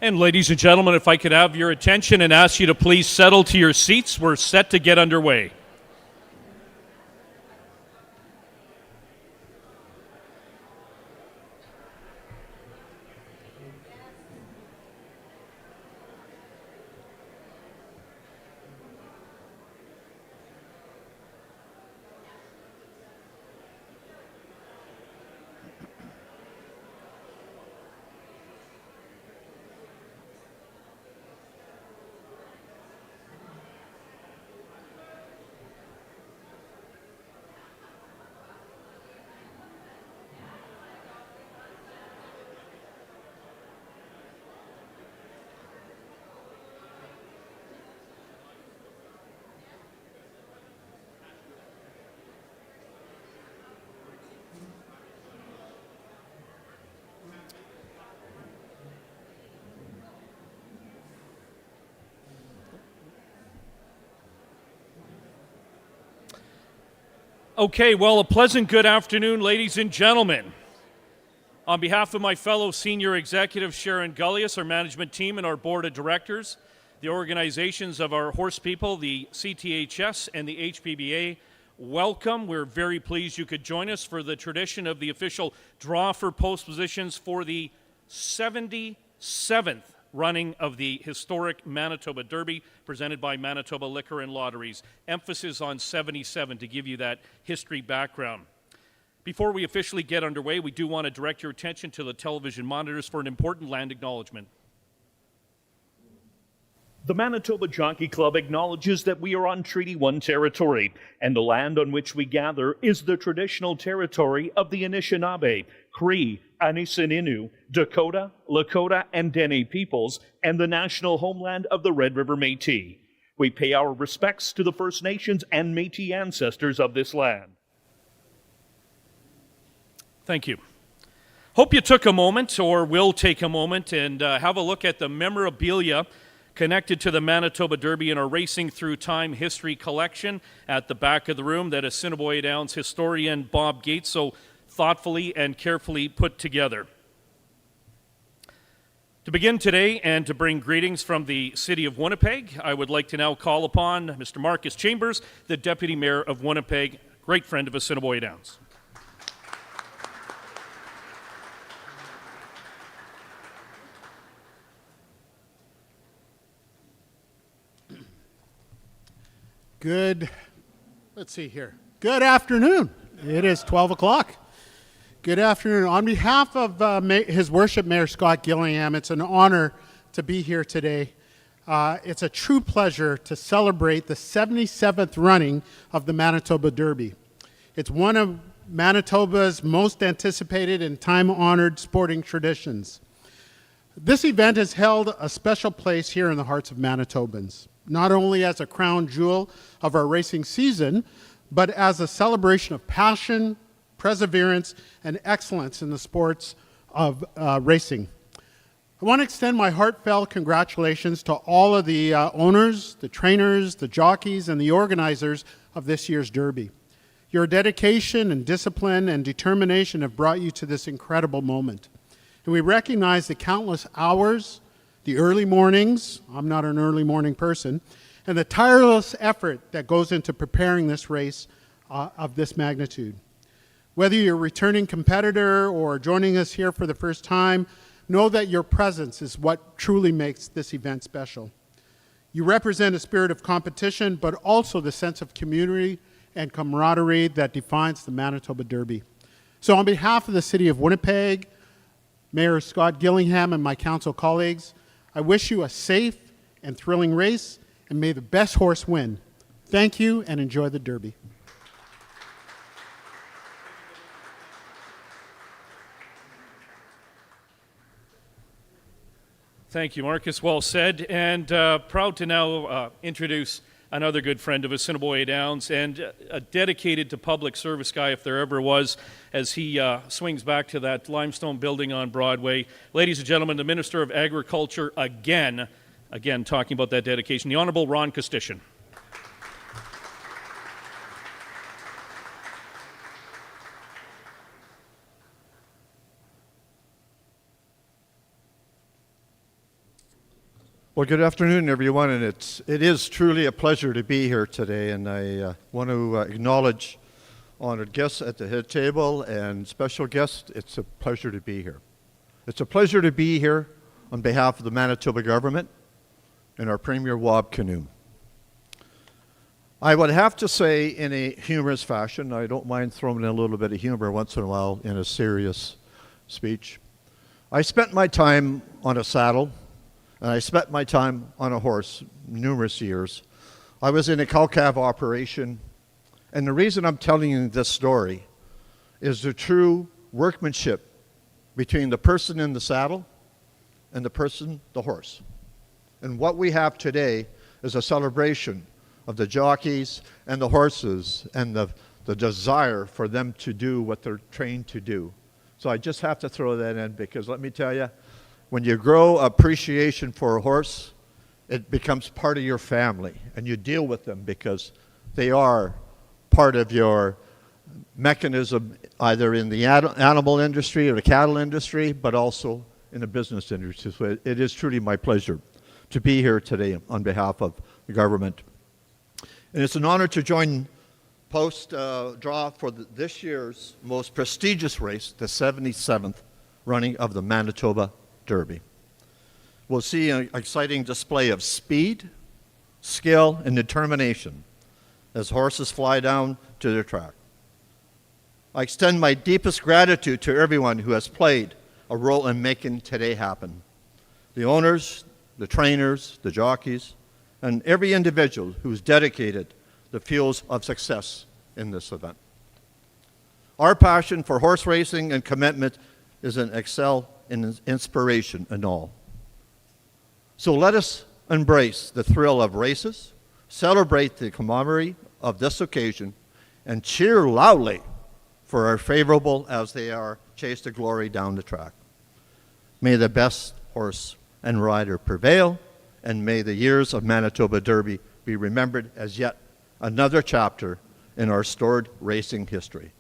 And ladies and gentlemen, if I could have your attention and ask you to please settle to your seats, we're set to get underway. Okay, well, a pleasant good afternoon, ladies and gentlemen. On behalf of my fellow senior executives, Sharon Gullius, our management team, and our board of directors, the organizations of our horse people, the CTHS and the HPBA, welcome. We're very pleased you could join us for the tradition of the official draw for post positions for the 77th running of the historic Manitoba Derby presented by Manitoba Liquor and Lotteries. Emphasis on 77 to give you that history background. Before we officially get underway, we do want to direct your attention to the television monitors for an important land acknowledgement. The Manitoba Jockey Club acknowledges that we are on Treaty 1 territory, and the land on which we gather is the traditional territory of the Anishinaabe, Cree, Anisininew, Dakota, Lakota, and Dene peoples, and the national homeland of the Red River Métis. We pay our respects to the First Nations and Métis ancestors of this land. Thank you. Hope you took a moment, or will take a moment, and have a look at the memorabilia connected to the Manitoba Derby in our Racing Through Time history collection at the back of the room that Assiniboia Downs historian Bob Gates so thoughtfully and carefully put together. To begin today and to bring greetings from the city of Winnipeg, I would like to now call upon Mr. Marcus Chambers, the Deputy Mayor of Winnipeg, great friend of Assiniboia Downs. Good afternoon. It is 12 o'clock. Good afternoon. On behalf of His Worship Mayor Scott Gillingham, it's an honor to be here today. It's a true pleasure to celebrate the 77th running of the Manitoba Derby. It's one of Manitoba's most anticipated and time-honored sporting traditions. This event has held a special place here in the hearts of Manitobans, not only as a crown jewel of our racing season, but as a celebration of passion, perseverance, and excellence in the sports of racing. I want to extend my heartfelt congratulations to all of the owners, the trainers, the jockeys, and the organizers of this year's Derby. Your dedication and discipline and determination have brought you to this incredible moment. And we recognize the countless hours, the early mornings, I'm not an early morning person, and the tireless effort that goes into preparing this race of this magnitude. Whether you're a returning competitor or joining us here for the first time, know that your presence is what truly makes this event special. You represent a spirit of competition, but also the sense of community and camaraderie that defines the Manitoba Derby. So on behalf of the City of Winnipeg, Mayor Scott Gillingham, and my council colleagues, I wish you a safe and thrilling race, and may the best horse win. Thank you, and enjoy the Derby. Thank you, Marcus. Well said. And proud to now introduce another good friend of Assiniboia Downs and a dedicated to public service guy, if there ever was, as he swings back to that limestone building on Broadway. Ladies and gentlemen, the Minister of Agriculture again talking about that dedication, the Honorable Ron Kostitian. Well, good afternoon, everyone, and it is truly a pleasure to be here today, and I want to acknowledge honored guests at the head table and special guests. It's a pleasure to be here. It's a pleasure to be here on behalf of the Manitoba government and our Premier Wab Kinew. I would have to say in a humorous fashion, I don't mind throwing in a little bit of humor once in a while in a serious speech. I spent my time on a saddle, and I spent my time on a horse numerous years. I was in a cow-calf operation, and the reason I'm telling you this story is the true workmanship between the person in the saddle and the horse. And what we have today is a celebration of the jockeys and the horses and the desire for them to do what they're trained to do. So I just have to throw that in because let me tell you, when you grow appreciation for a horse, it becomes part of your family and you deal with them because they are part of your mechanism either in the animal industry or the cattle industry, but also in the business industry. So it is truly my pleasure to be here today on behalf of the government. And it's an honor to join draw for this year's most prestigious race, the 77th running of the Manitoba Derby. We'll see an exciting display of speed, skill, and determination as horses fly down to their track. I extend my deepest gratitude to everyone who has played a role in making today happen. The owners, the trainers, the jockeys, and every individual who's dedicated the fuels of success in this event. Our passion for horse racing and commitment is an excel in inspiration in all. So let us embrace the thrill of races, celebrate the camaraderie of this occasion, and cheer loudly for our favorable as they are chase to glory down the track. May the best horse and rider prevail, and may the years of Manitoba Derby be remembered as yet another chapter in our storied racing history.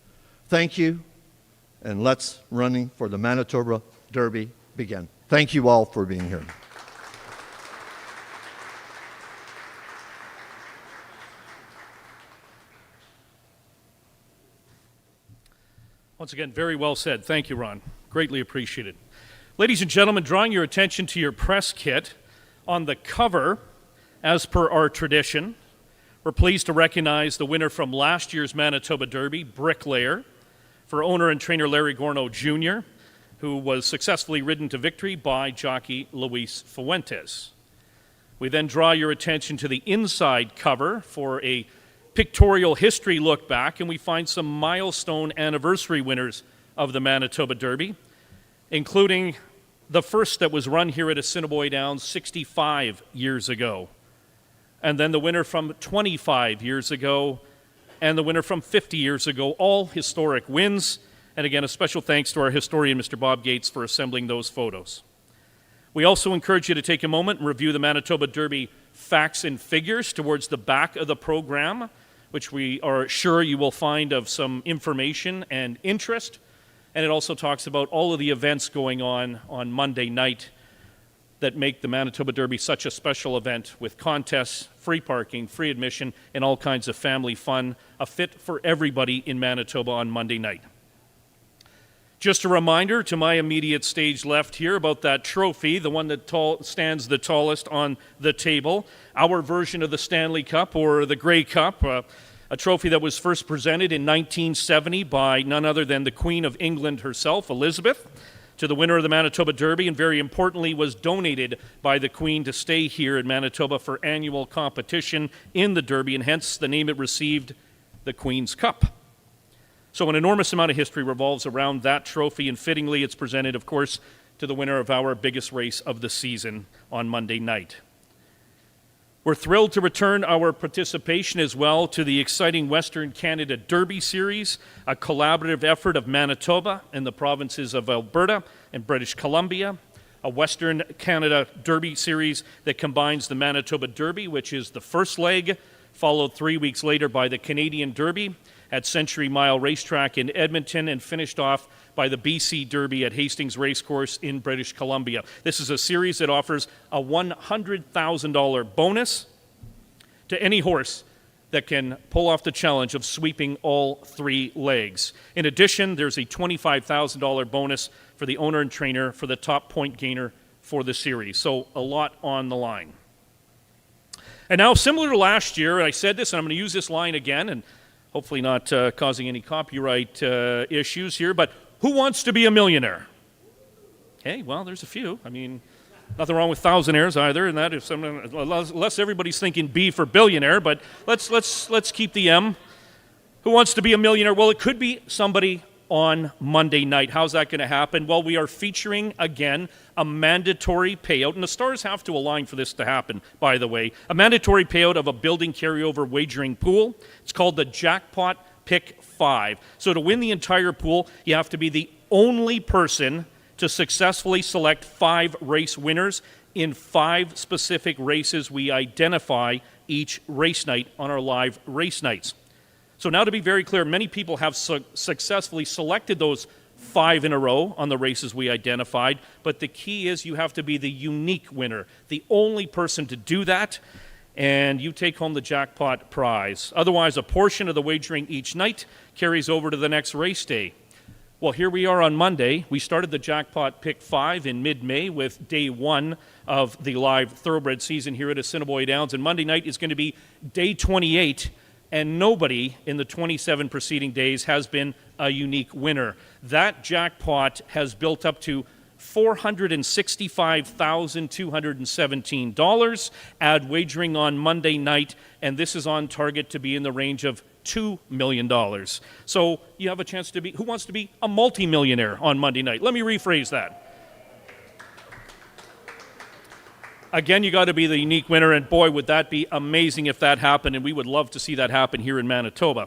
Thank you, and let's running for the Manitoba Derby begin. Thank you all for being here. Once again, very well said. Thank you, Ron. Greatly appreciated. Ladies and gentlemen, drawing your attention to your press kit, on the cover, as per our tradition, we're pleased to recognize the winner from last year's Manitoba Derby, Bricklayer, for owner and trainer Larry Gorno Jr., who was successfully ridden to victory by jockey Luis Fuentes. We then draw your attention to the inside cover for a pictorial history look back, and we find some milestone anniversary winners of the Manitoba Derby, including the first that was run here at Assiniboia Downs 65 years ago, and then the winner from 25 years ago, and the winner from 50 years ago, all historic wins. And again, a special thanks to our historian, Mr. Bob Gates, for assembling those photos. We also encourage you to take a moment and review the Manitoba Derby facts and figures towards the back of the program, which we are sure you will find of some information and interest. And it also talks about all of the events going on Monday night that make the Manitoba Derby such a special event with contests, free parking, free admission, and all kinds of family fun, a fit for everybody in Manitoba on Monday night. Just a reminder to my immediate stage left here about that trophy, the one that stands the tallest on the table, our version of the Stanley Cup or the Grey Cup, a trophy that was first presented in 1970 by none other than the Queen of England herself, Elizabeth, to the winner of the Manitoba Derby, and very importantly was donated by the Queen to stay here in Manitoba for annual competition in the Derby, and hence the name it received, the Queen's Cup. So an enormous amount of history revolves around that trophy, and fittingly it's presented, of course, to the winner of our biggest race of the season on Monday night. We're thrilled to return our participation as well to the exciting Western Canada Derby Series, a collaborative effort of Manitoba and the provinces of Alberta and British Columbia, a Western Canada Derby Series that combines the Manitoba Derby, which is the first leg, followed 3 weeks later by the Canadian Derby, at Century Mile Racetrack in Edmonton and finished off by the BC Derby at Hastings Racecourse in British Columbia. This is a series that offers a $100,000 bonus to any horse that can pull off the challenge of sweeping all 3 legs. In addition, there's a $25,000 bonus for the owner and trainer for the top point gainer for the series. So a lot on the line. And now, similar to last year, and I said this, and I'm going to use this line again, and hopefully not causing any copyright issues here, but who wants to be a millionaire? Okay, well, there's a few. I mean, nothing wrong with thousandaires either, and that if someone, unless everybody's thinking B for billionaire, but let's keep the M. Who wants to be a millionaire? Well, it could be somebody on Monday night. How's that going to happen? Well, we are featuring, again, a mandatory payout, and the stars have to align for this to happen, by the way, a mandatory payout of a building carryover wagering pool. It's called the Jackpot Pick 5. So to win the entire pool, you have to be the only person to successfully select 5 race winners in 5 specific races we identify each race night on our live race nights. So now, to be very clear, many people have successfully selected those 5 in a row on the races we identified, but the key is you have to be the unique winner, the only person to do that, and you take home the jackpot prize. Otherwise, a portion of the wagering each night carries over to the next race day. Well, here we are on Monday. We started the Jackpot Pick 5 in mid-May with day 1 of the live thoroughbred season here at Assiniboia Downs, and Monday night is going to be day 28, and nobody in the 27 preceding days has been a unique winner. That jackpot has built up to $465,217. Add wagering on Monday night, and this is on target to be in the range of $2 million. So you have a chance to be, who wants to be a multimillionaire on Monday night? Let me rephrase that. Again, you got to be the unique winner, and boy, would that be amazing if that happened, and we would love to see that happen here in Manitoba.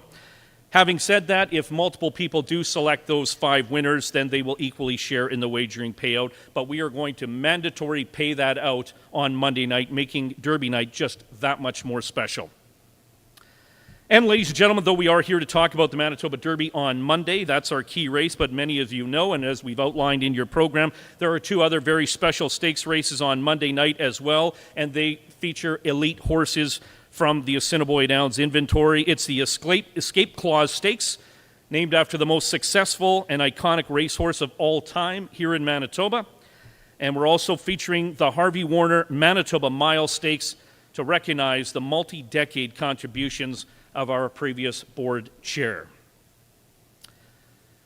Having said that, if multiple people do select those 5 winners, then they will equally share in the wagering payout, but we are going to mandatory pay that out on Monday night, making Derby night just that much more special. And ladies and gentlemen, though we are here to talk about the Manitoba Derby on Monday, that's our key race, but many of you know, and as we've outlined in your program, there are 2 other very special stakes races on Monday night as well, and they feature elite horses from the Assiniboia Downs inventory. It's the Escape Clause Stakes, named after the most successful and iconic racehorse of all time here in Manitoba. And we're also featuring the Harvey Warner Manitoba Mile Stakes to recognize the multi-decade contributions of our previous board chair.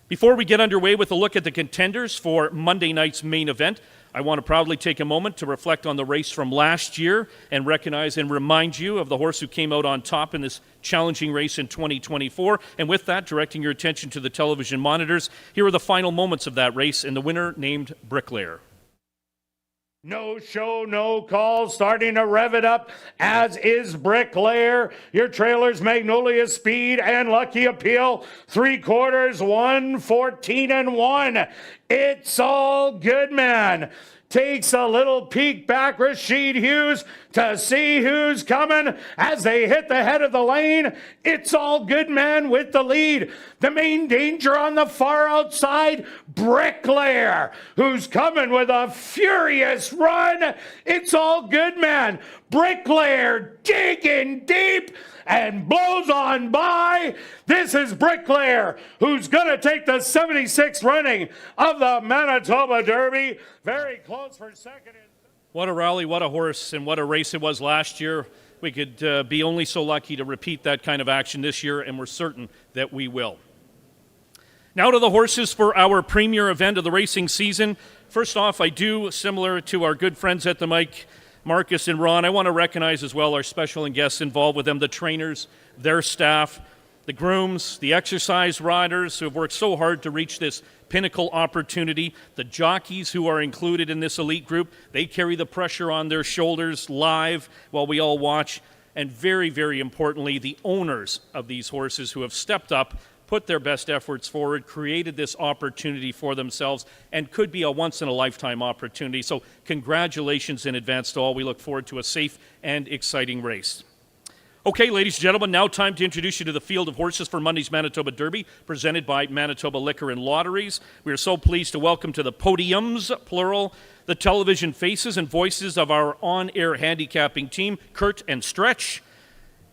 Before we get underway with a look at the contenders for Monday night's main event, I want to proudly take a moment to reflect on the race from last year and recognize and remind you of the horse who came out on top in this challenging race in 2024. And with that, directing your attention to the television monitors, here are the final moments of that race and the winner named Bricklayer. No show, no call, starting to rev it up, as is Bricklayer. Your trailers, Magnolia Speed and Lucky Appeal, 3/4, 1:14 It's all good, man. Takes a little peek back, Rashid Hughes, to see who's coming as they hit the head of the lane. It's all good, man, with the lead. The main danger on the far outside, Bricklayer, who's coming with a furious run. It's all good, man. Bricklayer digging deep and blows on by. This is Bricklayer, who's going to take the 76th running of the Manitoba Derby. Very close for second. What a rally, what a horse, and what a race it was last year. We could be only so lucky to repeat that kind of action this year, and we're certain that we will. Now to the horses for our premier event of the racing season. First off, I do, similar to our good friends at the mic, Marcus and Ron, I want to recognize as well our special and guests involved with them, the trainers, their staff, the grooms, the exercise riders who have worked so hard to reach this pinnacle opportunity, the jockeys who are included in this elite group. They carry the pressure on their shoulders live while we all watch, and very, very importantly, the owners of these horses who have stepped up, put their best efforts forward, created this opportunity for themselves, and could be a once-in-a-lifetime opportunity. So congratulations in advance to all. We look forward to a safe and exciting race. Okay, ladies and gentlemen, now time to introduce you to the field of horses for Monday's Manitoba Derby, presented by Manitoba Liquor and Lotteries. We are so pleased to welcome to the podiums, plural, the television faces and voices of our on-air handicapping team, Kurt and Stretch.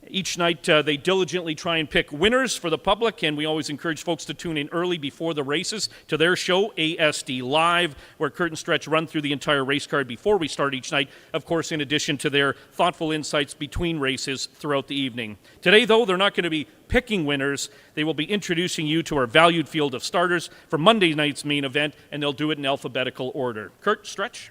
Each night, they diligently try and pick winners for the public, and we always encourage folks to tune in early before the races to their show, ASD Live, where Kurt and Stretch run through the entire race card before we start each night, of course, in addition to their thoughtful insights between races throughout the evening. Today, though, they're not going to be picking winners. They will be introducing you to our valued field of starters for Monday night's main event, and they'll do it in alphabetical order. Kurt, Stretch.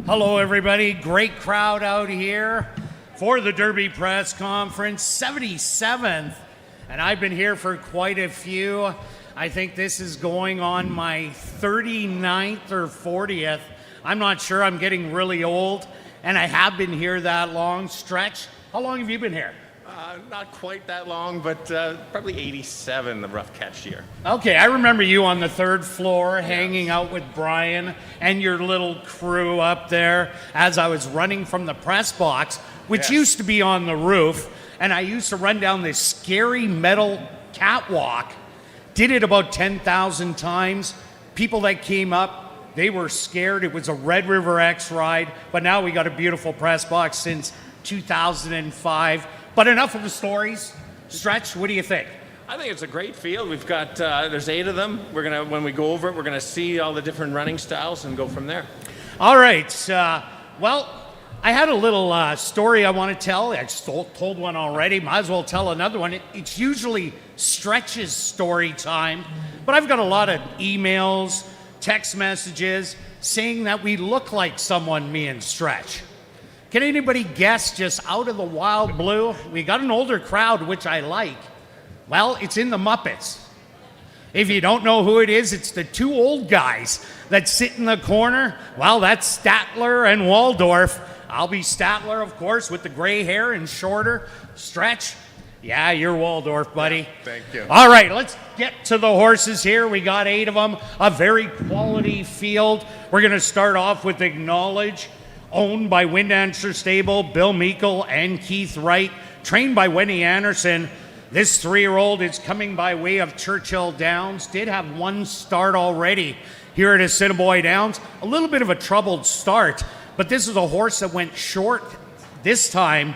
Hello, everybody. Great crowd out here for the Derby press conference, 77th. And I've been here for quite a few. I think this is going on my 39th or 40th. I'm not sure. I'm getting really old. And I have been here that long. Stretch, how long have you been here? Not quite that long, but probably 87, the rough catch year. Okay, I remember you on the third floor hanging out with Brian and your little crew up there as I was running from the press box, which used to be on the roof, and I used to run down this scary metal catwalk. Did it about 10,000 times. People that came up, they were scared. It was a Red River X ride, but now we got a beautiful press box since 2005. But enough of the stories. Stretch, what do you think? I think it's a great field. We've got, there's 8 of them. We're going to, when we go over it, we're going to see all the different running styles and go from there. All right. Well, I had a little story I want to tell. I told one already. Might as well tell another one. It's usually Stretch's story time, but I've got a lot of emails, text messages saying that we look like someone, me and Stretch. Can anybody guess, just out of the wild blue? We got an older crowd, which I like. Well, it's in the Muppets. If you don't know who it is, it's the 2 old guys that sit in the corner. Well, that's Statler and Waldorf. I'll be Statler, of course, with the gray hair and shorter. Stretch, yeah, you're Waldorf, buddy. Yeah, thank you. All right, let's get to the horses here. We got 8 of them, a very quality field. We're going to start off with Acknowledge, owned by Windancer Stable, Bill Meikle and Keith Wright, trained by Wendy Anderson. This 3-year-old is coming by way of Churchill Downs. Did have 1 start already here at Assiniboia Downs. A little bit of a troubled start, but this is a horse that went short this time,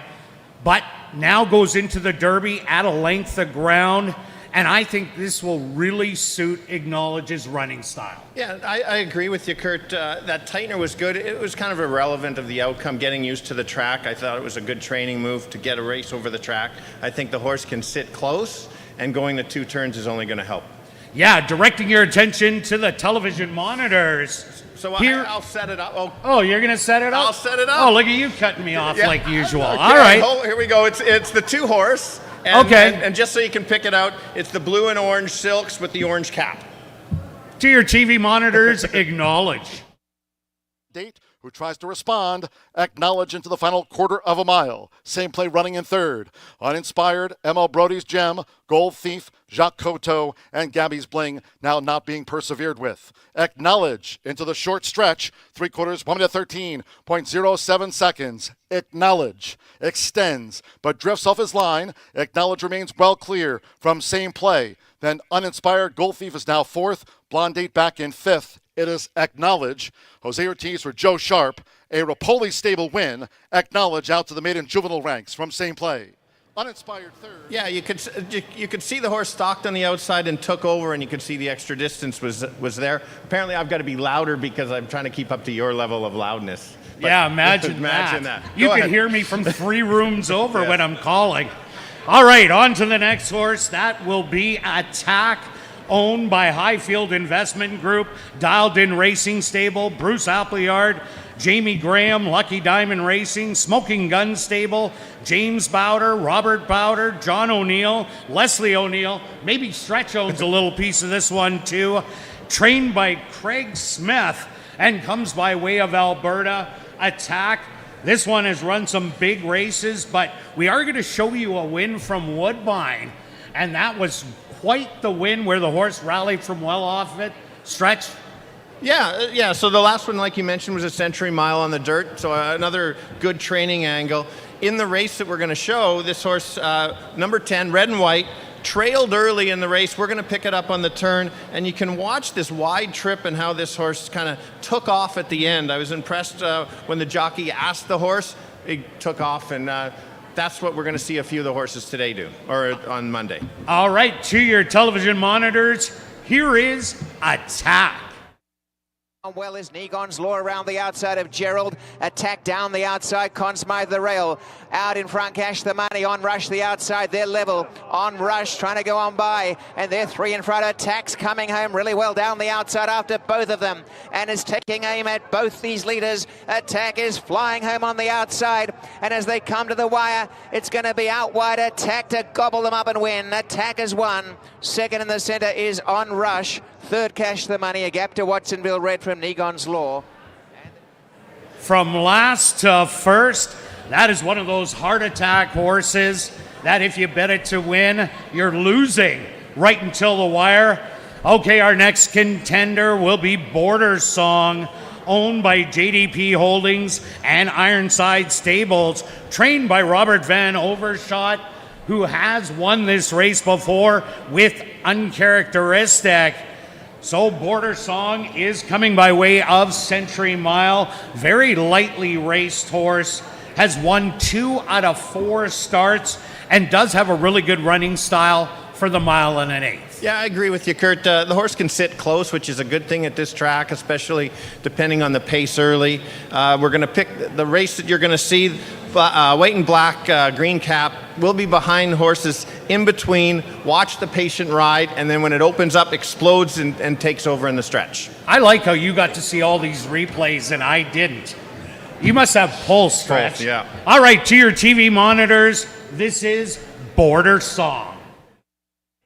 but now goes into the Derby at a length of ground. And I think this will really suit Acknowledge's running style. Yeah, I agree with you, Kurt. That tightener was good. It was kind of irrelevant of the outcome, getting used to the track. I thought it was a good training move to get a race over the track. I think the horse can sit close, and going the 2 turns is only going to help. Yeah, directing your attention to the television monitors. So Here- I'll set it up. Oh, you're going to set it up? I'll set it up. Oh, look at you cutting me off Yeah. like usual. Okay, All right. Here we go. It's the 2 horse. And, Okay. And just so you can pick it out, it's the blue and orange silks with the orange cap. To your TV monitors, Acknowledge. Date who tries to respond, Acknowledge into the final quarter of a mile. Same play running in third. Uninspired, ML Brody's Gem, Gold Thief, Jacques Coteau, and Gabby's Bling now not being persevered with. Acknowledge into the short stretch, 3/4, 1 minute 13.07 seconds. Acknowledge extends, but drifts off his line. Acknowledge remains well clear from same play. Then Uninspired, Gold Thief is now 4th, Blonde Date back in 5th. It is Acknowledge. Jose Ortiz for Joe Sharp. A Rapoli stable win. Acknowledge out to the maiden juvenile ranks from same play. Uninspired third. Yeah, you could see the horse stalked on the outside and took over, and you could see the extra distance was there. Apparently, I've got to be louder because I'm trying to keep up to your level of loudness. But Yeah, imagine that. You Go can ahead. hear me from 3 rooms over when I'm calling. All right, on to the next horse. That will be Attack, owned by Highfield Investment Group, Dialed In Racing Stable, Bruce Appleyard, Jamie Graham, Lucky Diamond Racing, Smoking Gun Stable, James Bowder, Robert Bowder, John O'Neill, Leslie O'Neill. Maybe Stretch owns a little piece of this one too. Trained by Craig Smith and comes by way of Alberta. Attack. This one has run some big races, but we are going to show you a win from Woodbine. and that was quite the win where the horse rallied from well off it. Stretch. Yeah. So the last one, like you mentioned, was a Century Mile on the dirt. So another good training angle. In the race that we're going to show, this horse, number 10, Red and White, trailed early in the race. We're going to pick it up on the turn, and you can watch this wide trip and how this horse kind of took off at the end. I was impressed when the jockey asked the horse, it took off, and that's what we're going to see a few of the horses today do, or on Monday. All right, to your television monitors, here is Attack. Well is Negon's Law around the outside of Gerald. Attack down the outside. Consmith the rail. Out in front, Cash the Money. On Rush the outside. They're level. On Rush trying to go on by. And they're 3 in front. Attack's coming home really well down the outside after both of them. And is taking aim at both these leaders. Attack is flying home on the outside. And as they come to the wire, it's going to be out wide. Attack to gobble them up and win. Attack has won. Second in the center is On Rush. Third, Cash the Money, a gap to Watsonville Red from Negon's Law. From last to first, that is one of those heart attack horses that if you bet it to win, you're losing right until the wire. Okay, our next contender will be Border Song, owned by JDP Holdings and Ironside Stables, trained by Robert Van Overshot, who has won this race before with Uncharacteristic. So Border Song is coming by way of Century Mile. Very lightly raced horse. Has won 2 out of 4 starts and does have a really good running style for the 1 1/8 miles. Yeah, I agree with you, Kurt. The horse can sit close, which is a good thing at this track, especially depending on the pace early. We're going to pick the race that you're going to see. White and Black, green cap, will be behind horses in between. Watch the patient ride, and then when it opens up, explodes and takes over in the stretch. I like how you got to see all these replays and I didn't. You must have pull, Stretch. Both, yeah. All right, to your TV monitors, this is Border Song.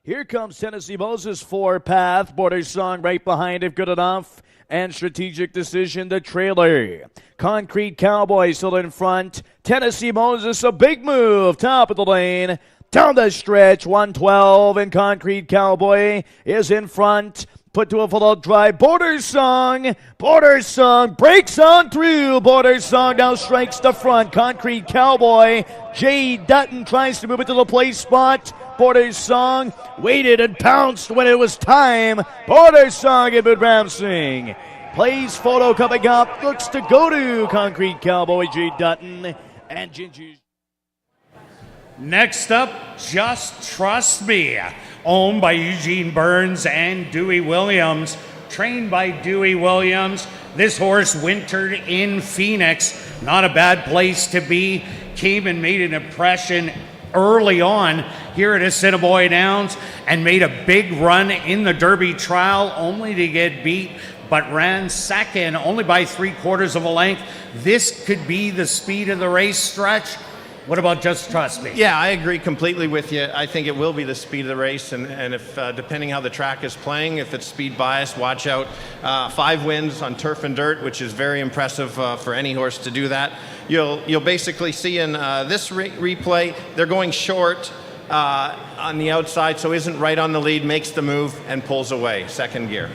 Here comes Tennessee Moses, 4 path. Border Song right behind it, good enough. And Strategic Decision, the trailer. Concrete Cowboy still in front. Tennessee Moses, a big move. Top of the lane. Down the stretch, 112. And Concrete Cowboy is in front. Put to a full drive. Border Song breaks on through. Border Song now strikes the front. Concrete Cowboy. Jay Dutton tries to move it to the play spot. Border Song waited and pounced when it was time. Border Song and Ramsing. Plays photo coming up. Looks to go to Concrete Cowboy, Jay Dutton, and Gingy. Next up, Just Trust Me, owned by Eugene Burns and Dewey Williams, trained by Dewey Williams. This horse wintered in Phoenix, not a bad place to be. Came and made an impression early on here at Assiniboia Downs and made a big run in the Derby trial, only to get beat, but ran second only by 3/4 of a length. This could be the speed of the race, Stretch. What about Just Trust Me? Yeah, I agree completely with you. I think it will be the speed of the race, and if depending how the track is playing, if it's speed biased, watch out. 5 wins on turf and dirt, which is very impressive for any horse to do that. You'll basically see in this replay, they're going short on the outside, so isn't right on the lead, makes the move, and pulls away, second gear.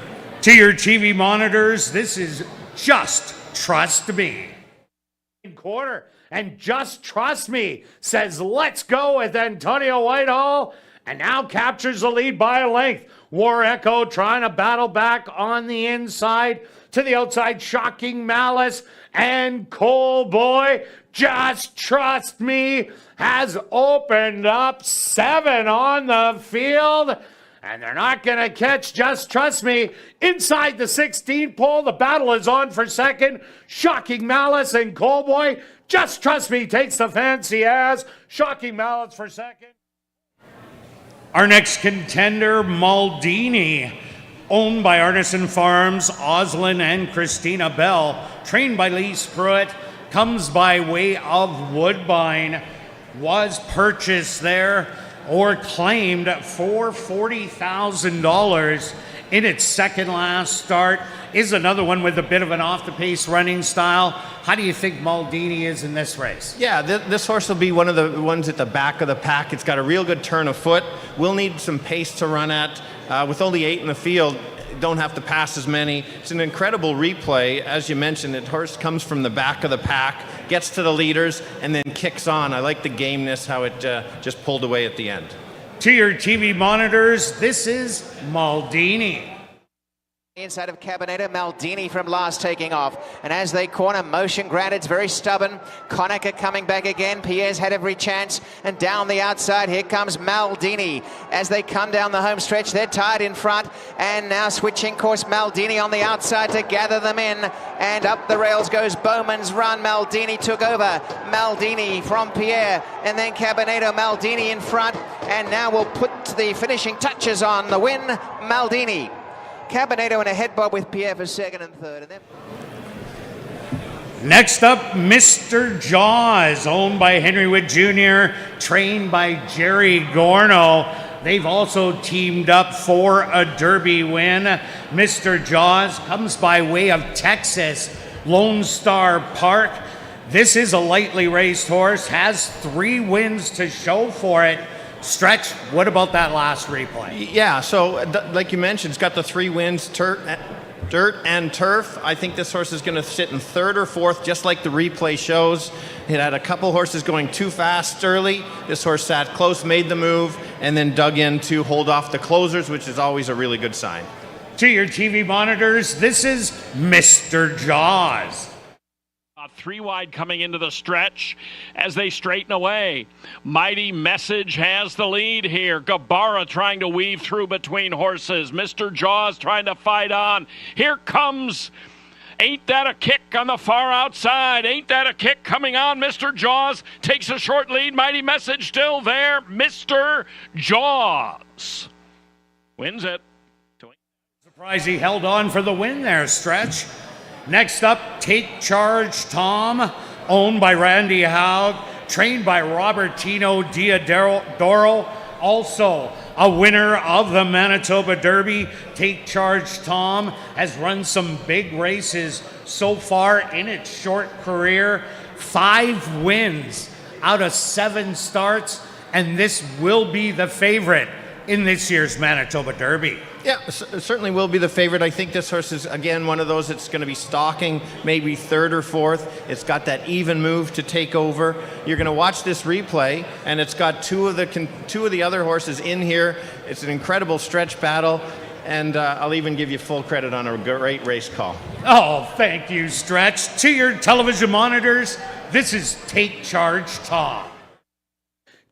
To your TV monitors, this is Just Trust Me. Quarter. And Just Trust Me says, let's go with Antonio Whitehall, and now captures the lead by a length. War Echo trying to battle back on the inside to the outside. Shocking Malice and Cole Boy. Just Trust Me has opened up 7 on the field. And they're not going to catch Just Trust Me. Inside the 16th pole, the battle is on for second. Shocking Malice and Cole Boy. Just Trust Me takes the fancy ass. Shocking Malice for second. Our next contender, Maldini, owned by Artisan Farms, Oslin and Christina Bell, trained by Lee Pruitt, comes by way of Woodbine, was purchased there or claimed for $40,000 in its second last start. Is another one with a bit of an off-the-pace running style. How do you think Maldini is in this race? Yeah, this horse will be one of the ones at the back of the pack. It's got a real good turn of foot. We'll need some pace to run at. With only 8 in the field, don't have to pass as many. It's an incredible replay. As you mentioned, the horse comes from the back of the pack, gets to the leaders, and then kicks on. I like the gameness, how it just pulled away at the end. To your TV monitors, this is Maldini. Inside of Cabernet, Maldini from last taking off. And as they corner, motion granted, it's very stubborn. Conacher coming back again. Pierre's had every chance. And down the outside, here comes Maldini. As they come down the home stretch, they're tied in front. And now switching course, Maldini on the outside to gather them in. And up the rails goes Bowman's Run. Maldini took over. Maldini from Pierre. And then Cabernet, Maldini in front. And now we'll put the finishing touches on the win, Maldini. Cabernet in a head bob with Pierre for second and third. And then Next up, Mr. Jaws, owned by Henry Wood Jr., trained by Jerry Gorno. They've also teamed up for a Derby win. Mr. Jaws comes by way of Texas, Lone Star Park. This is a lightly raced horse, has 3 wins to show for it. Stretch, what about that last replay? Yeah, so like you mentioned, it's got the 3 wins, dirt and turf. I think this horse is going to sit in 3rd or 4th, just like the replay shows. It had a couple horses going too fast early. This horse sat close, made the move, and then dug in to hold off the closers, which is always a really good sign. To your TV monitors, this is Mr. Jaws. 3 wide coming into the stretch as they straighten away. Mighty Message has the lead here. Gabara trying to weave through between horses. Mr. Jaws trying to fight on. Here comes Ain't That a Kick on the far outside. Ain't That a Kick coming on. Mr. Jaws takes a short lead. Mighty Message still there. Mr. Jaws wins it. Surprise he held on for the win there, Stretch. Next up, Take Charge Tom, owned by Randy Haug, trained by Robertino Diodoro, also a winner of the Manitoba Derby. Take Charge Tom has run some big races so far in its short career. 5 wins out of 7 starts, and this will be the favorite in this year's Manitoba Derby. Yeah, certainly will be the favorite. I think this horse is, again, one of those that's going to be stalking, maybe 3rd or 4th. It's got that even move to take over. You're going to watch this replay, and it's got two of the other horses in here. It's an incredible stretch battle, and I'll even give you full credit on a great race call. Oh, thank you, Stretch. To your television monitors, this is Take Charge Tom.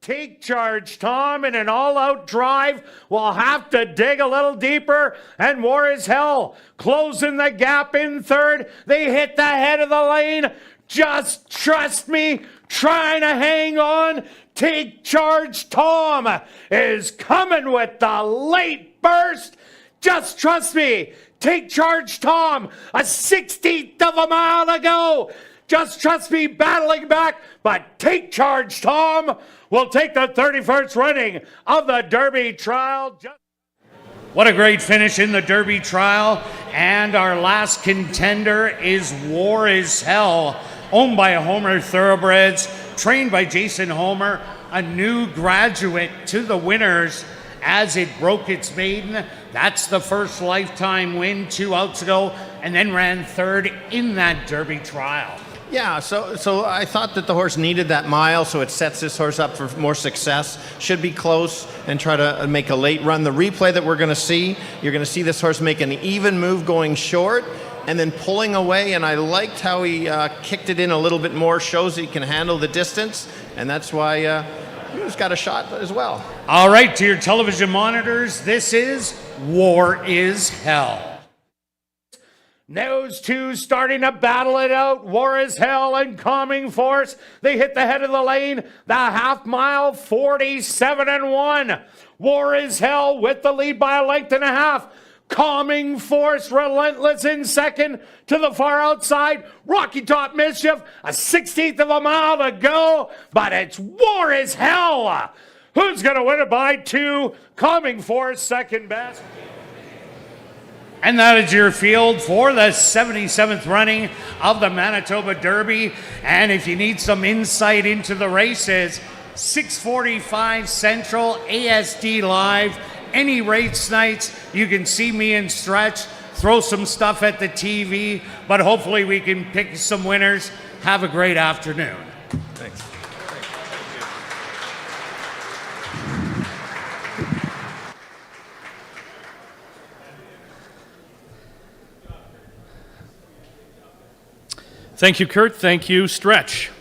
Take Charge Tom in an all-out drive will have to dig a little deeper, and War is Hell closing the gap in 3rd. They hit the head of the lane. Just trust me, trying to hang on. Take Charge Tom is coming with the late burst. Just trust me. Take Charge Tom, a 16th of a mile to go. Just trust me, battling back, but Take Charge Tom will take the 31st running of the Derby trial. What a great finish in the Derby trial. And our last contender is War is Hell, owned by Homer Thoroughbreds, trained by Jason Homer, a new graduate to the winners as it broke its maiden. That's the first lifetime win 2 outs ago, and then ran 3rd in that Derby trial. Yeah, so I thought that the horse needed that mile, so it sets this horse up for more success. Should be close and try to make a late run. The replay that we're going to see, you're going to see this horse make an even move going short and then pulling away, and I liked how he kicked it in a little bit more, shows that he can handle the distance, and that's why he's got a shot as well. All right, to your television monitors, this is War is Hell. Those two starting to battle it out. War is Hell and Calming Force. They hit the head of the lane. The half mile, 47-1. War is Hell with the lead by a length and a half. Calming Force, Relentless in 2nd to the far outside. Rocky Top Mischief, a 16th of a mile to go. But it's War is Hell. Who's going to win it by 2? Calming Force, second best. And that is your field for the 77th running of the Manitoba Derby. And if you need some insight into the races, 6:45 Central, ASD Live. Any race nights, you can see me and Stretch, throw some stuff at the TV, but hopefully we can pick some winners. Have a great afternoon. Thanks. Thank you, Kurt. Thank you, Stretch.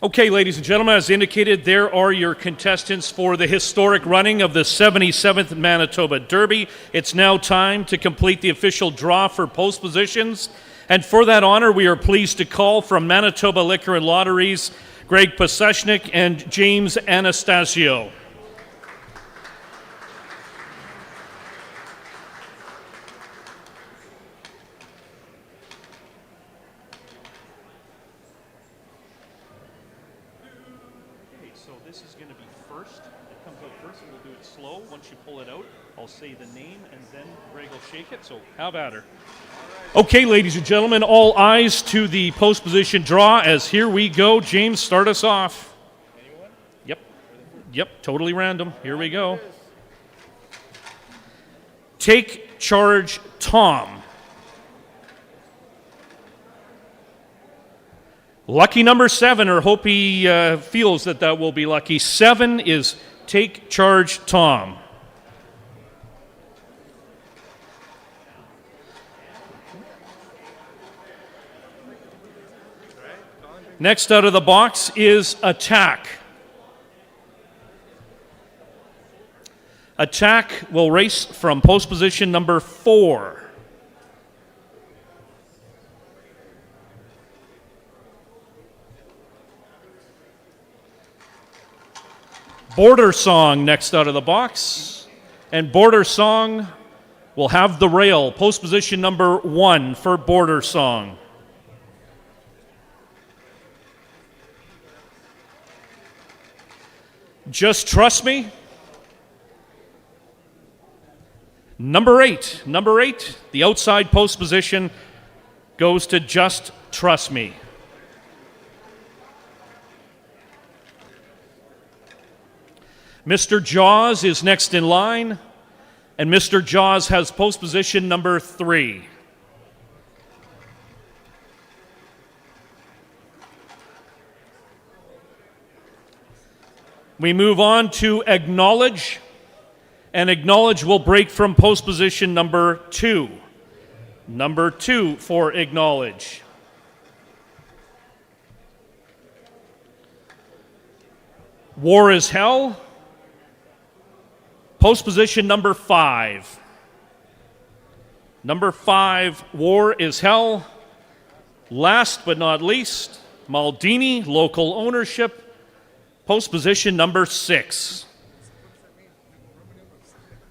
Okay, ladies and gentlemen, as indicated, there are your contestants for the historic running of the 77th Manitoba Derby. It's now time to complete the official draw for post positions. And for that honor, we are pleased to call from Manitoba Liquor Lotteries, Greg Pasechnik and James Anastasio. This is going to be first. It comes out first, and we'll do it slow. Once you pull it out, I'll say the name, and then Greg will shake it. So how about her? Okay, ladies and gentlemen, all eyes to the post position draw as here we go. James, start us off. Anyone? Yep, totally random. Here we go. Take charge, Tom. Lucky number 7, or hope he feels that will be lucky. 7 is Take Charge, Tom. Next out of the box is Attack. Attack will race from post position number 4. Border Song next out of the box. And Border Song will have the rail. Post position number 1 for Border Song. Just Trust Me. Number 8, the outside post position goes to Just Trust Me. Mr. Jaws is next in line, and Mr. Jaws has post position number 3. We move on to Acknowledge, and Acknowledge will break from post position number 2. Number 2 for Acknowledge. War is Hell. Post position number 5. Number 5, War is Hell. Last but not least, Maldini, local ownership. Post position number 6.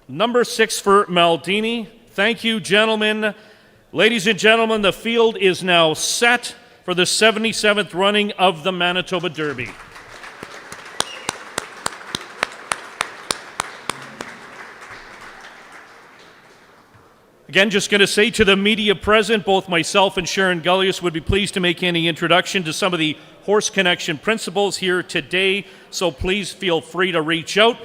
Number 6 for Maldini. Thank you, gentlemen. Ladies and gentlemen, the field is now set for the 77th running of the Manitoba Derby. Again, just going to say to the media present, both myself and Sharon Gullius would be pleased to make any introduction to some of the Horse Connection principals here today, so please feel free to reach out.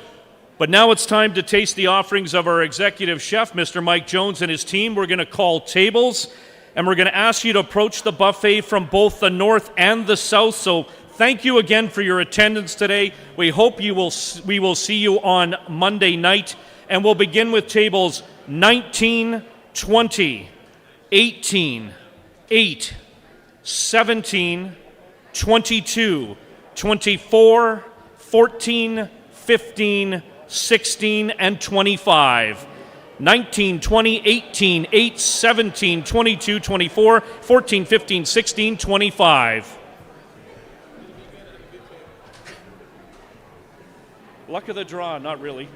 But now it's time to taste the offerings of our executive chef, Mr. Mike Jones, and his team. We're going to call tables, and we're going to ask you to approach the buffet from both the north and the south. So thank you again for your attendance today. We hope we will see you on Monday night, and we'll begin with tables 19, 20, 18, 8, 17, 22, 24, 14, 15, 16, and 25. 19, 20, 18, 8, 17, 22, 24, 14, 15, 16, 25. Luck of the draw, not really.